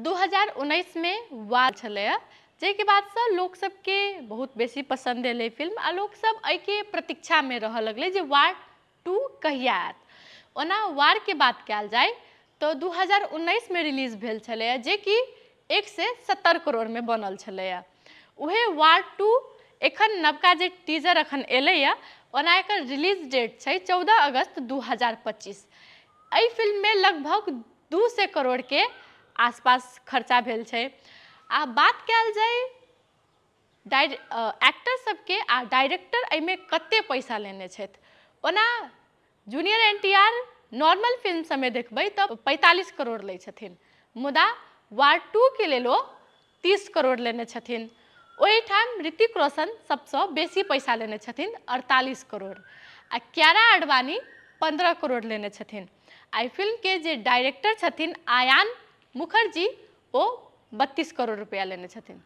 2019 में वार छलैया जेके बाद से लोग सबके बहुत बेसी पसंद एलै फिल्म आ लोग सब एहि के प्रतीक्षा में रह लगलै जे वार 2 कहिया आयत। ओना वार के बात कयल जाय तो 2019 में रिलीज भेल छलैया जे कि 170 करोड़ में बनल छलैया। उहे वार 2 एखन नवका जे टीजर अखन एलैया ओना एकर रिलीज डेट छै 14 अगस्त 2025। एहि फिल्म में लगभग 200 करोड़ के आसपास खर्चा भेल छै। आ बात कयल जाय एक्टर सबके आ डायरेक्टर एहिमे कते पैसा लेने छथि। ओना जूनियर एनटीआर नॉर्मल फिल्म सबमे देखबै तऽ 45 करोड़ लै छथिन, मुदा वार 2 के लेल ओ 30 करोड़ लेने छथिन। ओहिठाम ऋतिक रोशन सबसँ बेसी पैसा लेने छथिन 48 करोड़ आ कियारा आडवाणी 15 करोड़ लेने छथिन। एहि फिल्म के जे डायरेक्टर छथिन आयान मुखर्जी ओ 32 करोड़ रुपया लेने छथिन।